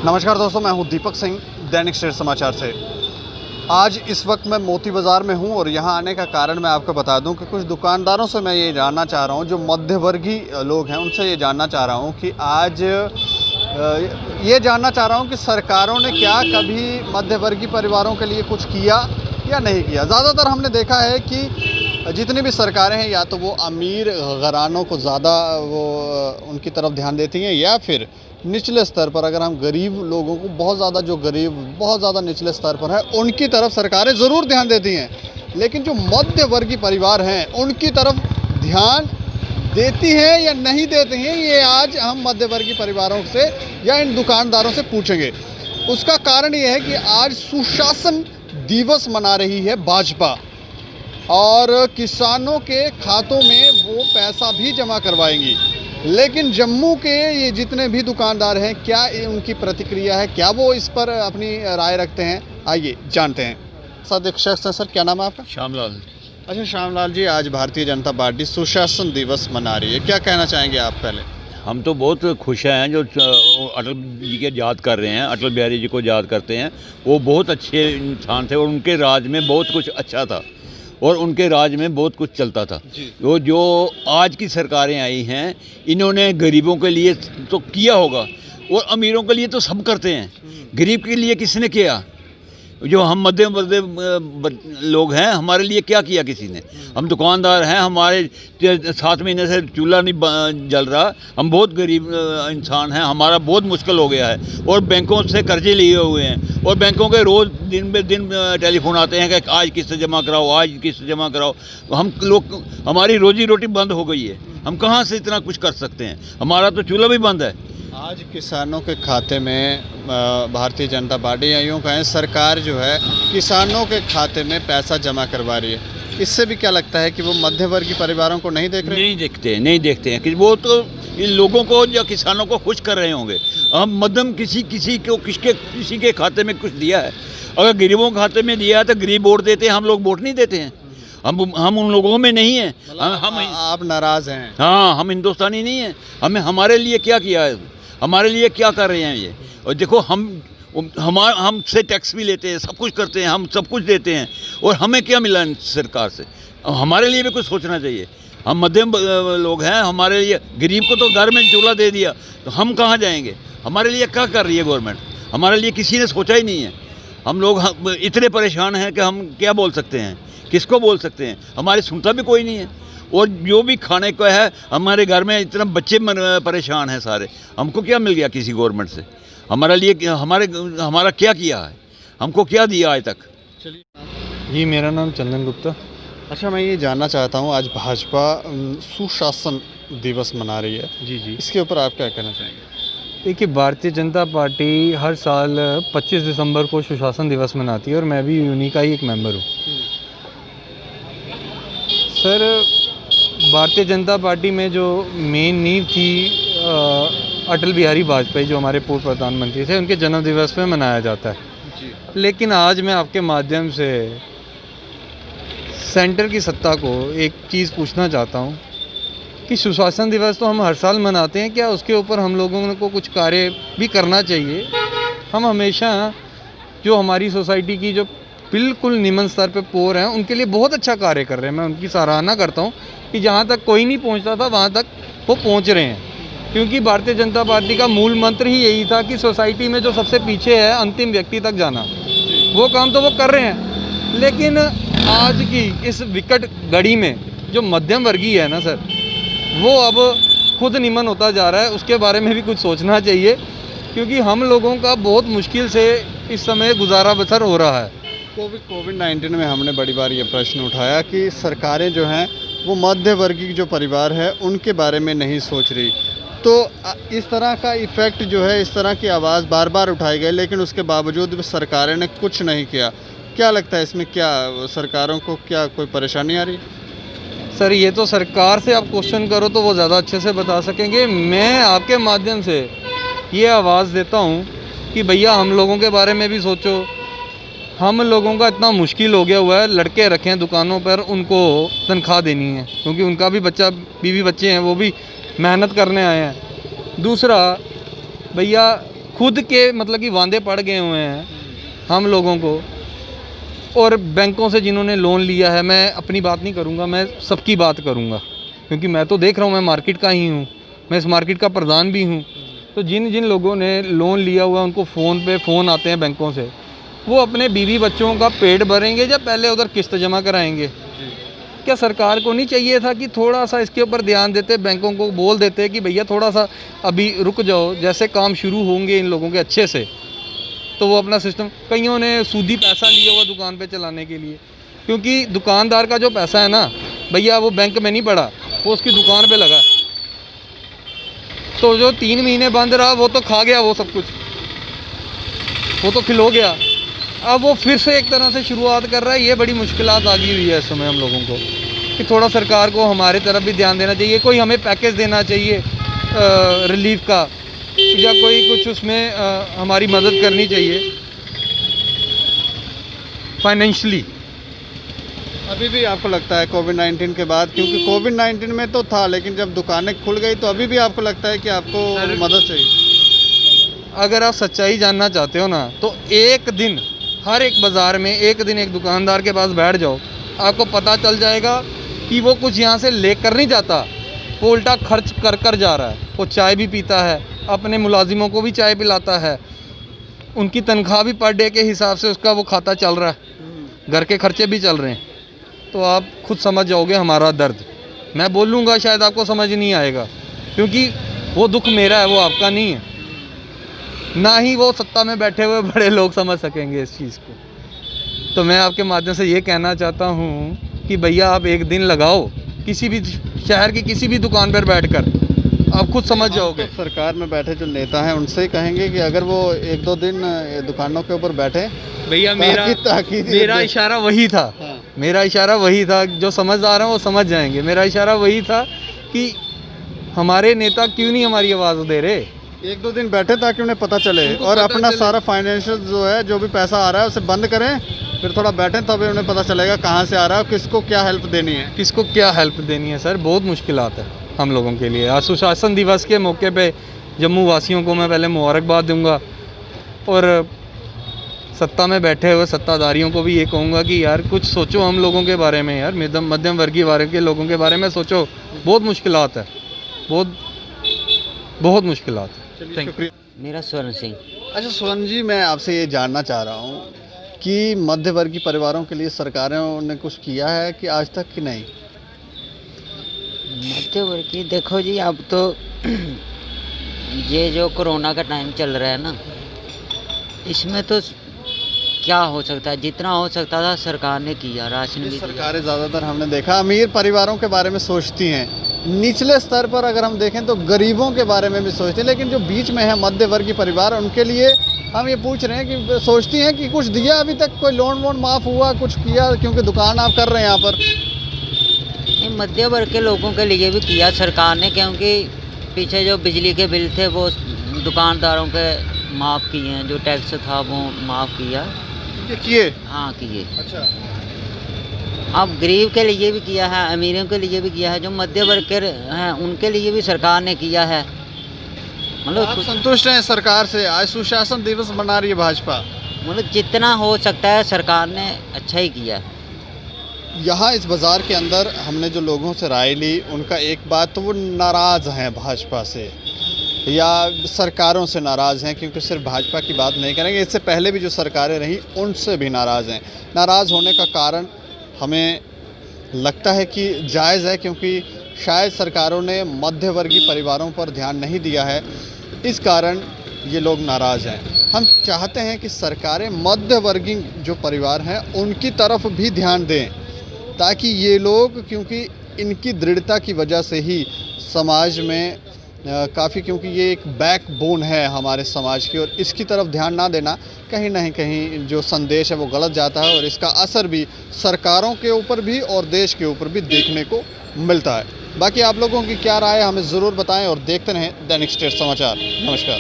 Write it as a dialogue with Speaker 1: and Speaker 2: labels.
Speaker 1: नमस्कार दोस्तों, मैं हूं दीपक सिंह, दैनिक स्टेट समाचार से। आज इस वक्त मैं मोती बाज़ार में हूं और यहां आने का कारण मैं आपको बता दूं कि कुछ दुकानदारों से मैं ये जानना चाह रहा हूं, जो मध्यवर्गीय लोग हैं उनसे ये जानना चाह रहा हूं कि आज ये जानना चाह रहा हूं कि सरकारों ने क्या कभी मध्यवर्गीय परिवारों के लिए कुछ किया या नहीं किया। ज़्यादातर हमने देखा है कि जितनी भी सरकारें हैं या तो वो अमीर घरानों को ज़्यादा वो उनकी तरफ ध्यान देती हैं, या फिर निचले स्तर पर अगर हम गरीब लोगों को बहुत ज़्यादा, जो गरीब बहुत ज़्यादा निचले स्तर पर है, उनकी तरफ सरकारें ज़रूर ध्यान देती हैं। लेकिन जो मध्यवर्गीय परिवार हैं उनकी तरफ ध्यान देती हैं या नहीं देती हैं, ये आज हम मध्यवर्गीय परिवारों से या इन दुकानदारों से पूछेंगे। उसका कारण ये है कि आज सुशासन दिवस मना रही है भाजपा, और किसानों के खातों में वो पैसा भी जमा करवाएंगी। लेकिन जम्मू के ये जितने भी दुकानदार हैं, क्या उनकी प्रतिक्रिया है, क्या वो इस पर अपनी राय रखते हैं, आइए जानते हैं। सर, एक शख्स है, सर क्या नाम है आपका?
Speaker 2: श्यामलाल।
Speaker 1: अच्छा श्यामलाल जी, आज भारतीय जनता पार्टी सुशासन दिवस मना रही है, क्या कहना चाहेंगे आप? पहले
Speaker 2: हम तो बहुत खुश हैं जो अटल जी के याद कर रहे हैं, अटल बिहारी जी को याद करते हैं। वो बहुत अच्छे इंसान थे और उनके राज में बहुत कुछ अच्छा था और उनके राज में बहुत कुछ चलता था। वो जो आज की सरकारें आई हैं, इन्होंने गरीबों के लिए तो किया होगा और अमीरों के लिए तो सब करते हैं, गरीब के लिए किसने किया? जो हम मध्यम वर्ग लोग हैं, हमारे लिए क्या किया किसी ने? हम दुकानदार हैं, हमारे 7 महीने से चूल्हा नहीं जल रहा, हम बहुत गरीब इंसान हैं, हमारा बहुत मुश्किल हो गया है और बैंकों से कर्जे लिए हुए हैं और बैंकों के रोज़ दिन बे दिन टेलीफोन आते हैं कि आज किस्त जमा कराओ, आज किस्त जमा कराओ। हम लोग, हमारी रोजी रोटी बंद हो गई है, हम कहाँ से इतना कुछ कर सकते हैं? हमारा तो चूल्हा भी बंद है।
Speaker 1: आज किसानों के खाते में भारतीय जनता पार्टी या यूँ कहें सरकार जो है किसानों के खाते में पैसा जमा करवा रही है, इससे भी क्या लगता है कि वो मध्यवर्गीय परिवारों को नहीं देख रहे?
Speaker 2: नहीं देखते हैं कि वो तो इन लोगों को या किसानों को खुश कर रहे होंगे। हम मध्यम किसी के खाते में कुछ दिया है? अगर गरीबों के खाते में दिया है तो गरीब वोट देते हैं, हम लोग वोट नहीं देते हैं। हम उन लोगों में नहीं हैं। हम
Speaker 1: आप नाराज़ हैं?
Speaker 2: हाँ, हम हिंदुस्तानी नहीं हैं। हमारे लिए क्या किया है, हमारे लिए क्या कर रहे हैं ये? और देखो, हमसे टैक्स भी लेते हैं, सब कुछ करते हैं, हम सब कुछ देते हैं और हमें क्या मिला सरकार से? हमारे लिए भी कुछ सोचना चाहिए। हम मध्यम लोग हैं, हमारे लिए गरीब को तो घर में चूल्हा दे दिया, तो हम कहाँ जाएंगे? हमारे लिए क्या कर रही है गवर्नमेंट? हमारे लिए किसी ने सोचा ही नहीं है। हम लोग इतने परेशान हैं कि हम क्या बोल सकते हैं, किसको बोल सकते हैं? हमारी सुनता भी कोई नहीं है। और जो भी खाने को है, हमारे घर में इतना बच्चे परेशान हैं सारे, हमको क्या मिल गया किसी गवर्नमेंट से? हमारे लिए हमारा क्या किया है? हमको क्या दिया आज तक?
Speaker 1: चलिए
Speaker 3: जी, मेरा नाम चंदन गुप्ता।
Speaker 1: अच्छा, मैं ये जानना चाहता हूँ, आज भाजपा सुशासन दिवस मना रही है,
Speaker 3: जी,
Speaker 1: इसके ऊपर आप क्या कहना चाहेंगे?
Speaker 3: देखिए, भारतीय जनता पार्टी हर साल 25 दिसंबर को सुशासन दिवस मनाती है और मैं भी यूनिक का ही एक मेंबर हूँ। सर, भारतीय जनता पार्टी में जो मेन नींव थी अटल बिहारी वाजपेयी, जो हमारे पूर्व प्रधानमंत्री थे, उनके जन्म दिवस में मनाया जाता है
Speaker 1: जी।
Speaker 3: लेकिन आज मैं आपके माध्यम से सेंटर की सत्ता को एक चीज़ पूछना चाहता हूँ कि सुशासन दिवस तो हम हर साल मनाते हैं, क्या उसके ऊपर हम लोगों को कुछ कार्य भी करना चाहिए? हम हमेशा जो हमारी सोसाइटी की जो बिल्कुल निम्न स्तर पे पोर हैं, उनके लिए बहुत अच्छा कार्य कर रहे हैं। मैं उनकी सराहना करता हूँ कि जहाँ तक कोई नहीं पहुँचता था वहाँ तक वो पहुँच रहे हैं, क्योंकि भारतीय जनता पार्टी का मूल मंत्र ही यही था कि सोसाइटी में जो सबसे पीछे है, अंतिम व्यक्ति तक जाना। वो काम तो वो कर रहे हैं, लेकिन आज की इस विकट घड़ी में जो मध्यम वर्गीय है ना सर, वो अब खुद निम्न होता जा रहा है। उसके बारे में भी कुछ सोचना चाहिए, क्योंकि हम लोगों का बहुत मुश्किल से इस समय गुजारा बसर हो रहा है।
Speaker 1: कोविड-19 में हमने बड़ी बार ये प्रश्न उठाया कि सरकारें जो हैं वो मध्यवर्गीय जो परिवार है उनके बारे में नहीं सोच रही, तो इस तरह का इफ़ेक्ट जो है, इस तरह की आवाज़ बार बार उठाई गई, लेकिन उसके बावजूद भी सरकारें ने कुछ नहीं किया। क्या लगता है इसमें, क्या सरकारों को क्या कोई परेशानी आ रही है?
Speaker 3: सर, ये तो सरकार से आप क्वेश्चन करो तो वो ज़्यादा अच्छे से बता सकेंगे। मैं आपके माध्यम से ये आवाज़ देता हूँ कि भैया, हम लोगों के बारे में भी सोचो। हम लोगों का इतना मुश्किल हो गया हुआ है, लड़के रखे हैं दुकानों पर, उनको तनख्वाह देनी है, क्योंकि उनका भी बीवी बच्चे हैं, वो भी मेहनत करने आए हैं। दूसरा, भैया खुद के मतलब कि वांदे पड़ गए हुए हैं हम लोगों को, और बैंकों से जिन्होंने लोन लिया है, मैं अपनी बात नहीं करूँगा, मैं सबकी बात करूँगा, क्योंकि मैं तो देख रहा हूँ, मैं मार्केट का ही हूँ, मैं इस मार्केट का प्रधान भी हूँ। तो जिन जिन लोगों ने लोन लिया हुआ है उनको फ़ोन आते हैं बैंकों से, वो अपने बीवी बच्चों का पेट भरेंगे या पहले उधर किस्त जमा कराएंगे? क्या सरकार को नहीं चाहिए था कि थोड़ा सा इसके ऊपर ध्यान देते, बैंकों को बोल देते कि भैया थोड़ा सा अभी रुक जाओ, जैसे काम शुरू होंगे इन लोगों के अच्छे से तो वो अपना सिस्टम, कईयों ने सूदी पैसा लिया हुआ दुकान पे चलाने के लिए, क्योंकि दुकानदार का जो पैसा है ना भैया वो बैंक में नहीं पड़ा, वो उसकी दुकान पे लगा, तो जो 3 महीने बंद रहा वो तो खा गया, वो सब कुछ वो तो खिलो गया। अब वो फिर से एक तरह से शुरुआत कर रहा है। ये बड़ी मुश्किलात आ गई हुई है इस समय हम लोगों को, कि थोड़ा सरकार को हमारे तरफ भी ध्यान देना चाहिए, कोई हमें पैकेज देना चाहिए रिलीफ का, या कोई कुछ उसमें हमारी मदद करनी चाहिए फाइनेंशियली।
Speaker 1: अभी भी आपको लगता है कोविड-19 के बाद, क्योंकि कोविड-19 में तो था, लेकिन जब दुकानें खुल गई तो अभी भी आपको लगता है कि आपको मदद चाहिए?
Speaker 3: अगर आप सच्चाई जानना चाहते हो ना, तो एक दिन हर एक बाज़ार में एक दिन एक दुकानदार के पास बैठ जाओ, आपको पता चल जाएगा कि वो कुछ यहाँ से लेकर नहीं जाता, वो उल्टा खर्च कर कर जा रहा है। वो चाय भी पीता है, अपने मुलाजिमों को भी चाय पिलाता है, उनकी तनख्वाह भी पर डे के हिसाब से उसका वो खाता चल रहा है, घर के खर्चे भी चल रहे हैं। तो आप खुद समझ जाओगे हमारा दर्द। मैं बोलूँगा शायद आपको समझ नहीं आएगा, क्योंकि वो दुख मेरा है, वो आपका नहीं है, ना ही वो सत्ता में बैठे हुए बड़े लोग समझ सकेंगे इस चीज़ को। तो मैं आपके माध्यम से ये कहना चाहता हूँ कि भैया आप एक दिन लगाओ, किसी भी शहर की किसी भी दुकान पर बैठकर, आप खुद समझ जाओगे।
Speaker 1: तो सरकार में बैठे जो नेता हैं उनसे ही कहेंगे कि अगर वो 1-2 दिन दुकानों के ऊपर बैठे,
Speaker 3: भैया मेरा इशारा वही था,
Speaker 1: हाँ।
Speaker 3: मेरा इशारा वही था, जो समझदार हैं वो समझ जाएंगे। मेरा इशारा वही था कि हमारे नेता क्यों नहीं हमारी आवाज़ दे रहे,
Speaker 1: 1-2 दिन बैठे ताकि उन्हें पता चले,
Speaker 3: उनको
Speaker 1: और
Speaker 3: पता
Speaker 1: अपना
Speaker 3: चले।
Speaker 1: सारा फाइनेंशियल जो है, जो भी पैसा आ रहा है उसे बंद करें, फिर थोड़ा बैठें, तभी उन्हें पता चलेगा कहाँ से आ रहा है और किसको क्या हेल्प देनी है।
Speaker 3: किसको क्या हेल्प देनी है। सर बहुत मुश्किलात है हम लोगों के लिए। आज सुशासन दिवस के मौके पे जम्मू वासियों को मैं पहले मुबारकबाद दूंगा, और सत्ता में बैठे हुए सत्ताधारियों को भी ये कहूँगा कि यार कुछ सोचो हम लोगों के बारे में, यार मध्यम वर्गीय वर्ग के लोगों के बारे में सोचो। बहुत मुश्किलात है, बहुत मुश्किलात है।
Speaker 1: चलिए,
Speaker 3: Thank you.
Speaker 1: शुक्रिया।
Speaker 4: मेरा स्वर्ण सिंह।
Speaker 1: अच्छा स्वर्ण जी, मैं आपसे ये जानना चाह रहा हूँ कि मध्यवर्गीय परिवारों के लिए सरकारों ने कुछ किया है कि आज तक कि नहीं?
Speaker 4: मध्य वर्ग की देखो जी, अब तो ये जो कोरोना का टाइम चल रहा है ना, इसमें तो क्या हो सकता है, जितना हो सकता था सरकार ने किया, राशन भी दिया।
Speaker 1: सरकारें ज़्यादातर हमने देखा अमीर परिवारों के बारे में सोचती हैं, निचले स्तर पर अगर हम देखें तो गरीबों के बारे में भी सोचती हैं, लेकिन जो बीच में है मध्यवर्गीय परिवार, उनके लिए हम ये पूछ रहे हैं कि सोचती हैं कि कुछ दिया अभी तक, कोई लोन वोन माफ़ हुआ, कुछ किया, क्योंकि दुकान आप कर रहे हैं यहाँ पर?
Speaker 4: ये मध्य वर्ग के लोगों के लिए भी किया सरकार ने, क्योंकि पीछे जो बिजली के बिल थे वो दुकानदारों के माफ़ किए हैं, जो टैक्स था वो माफ़ किया।
Speaker 1: ये किए?
Speaker 4: हाँ किए।
Speaker 1: अच्छा,
Speaker 4: अब गरीब के लिए भी किया है, अमीरों के लिए भी किया है, जो मध्य वर्ग के हैं उनके लिए भी सरकार ने किया है। मतलब
Speaker 1: आप संतुष्ट हैं सरकार से? आज सुशासन दिवस मना रही है भाजपा,
Speaker 4: मतलब जितना हो सकता है सरकार ने अच्छा ही किया है।
Speaker 1: यहाँ इस बाज़ार के अंदर हमने जो लोगों से राय ली, उनका एक बात तो वो नाराज़ हैं भाजपा से या सरकारों से नाराज़ हैं, क्योंकि सिर्फ भाजपा की बात नहीं करेंगे, इससे पहले भी जो सरकारें रहीं उनसे भी नाराज़ हैं। नाराज़ होने का कारण हमें लगता है कि जायज़ है, क्योंकि शायद सरकारों ने मध्यवर्गीय परिवारों पर ध्यान नहीं दिया है, इस कारण ये लोग नाराज़ हैं। हम चाहते हैं कि सरकारें मध्यवर्गीय जो परिवार हैं उनकी तरफ भी ध्यान दें, ताकि ये लोग, क्योंकि इनकी दृढ़ता की वजह से ही समाज में काफ़ी, क्योंकि ये एक बैकबोन है हमारे समाज की, और इसकी तरफ ध्यान ना देना कहीं ना कहीं जो संदेश है वो गलत जाता है, और इसका असर भी सरकारों के ऊपर भी और देश के ऊपर भी देखने को मिलता है। बाकी आप लोगों की क्या राय है हमें ज़रूर बताएं, और देखते रहें दैनिक स्टेट समाचार। नमस्कार।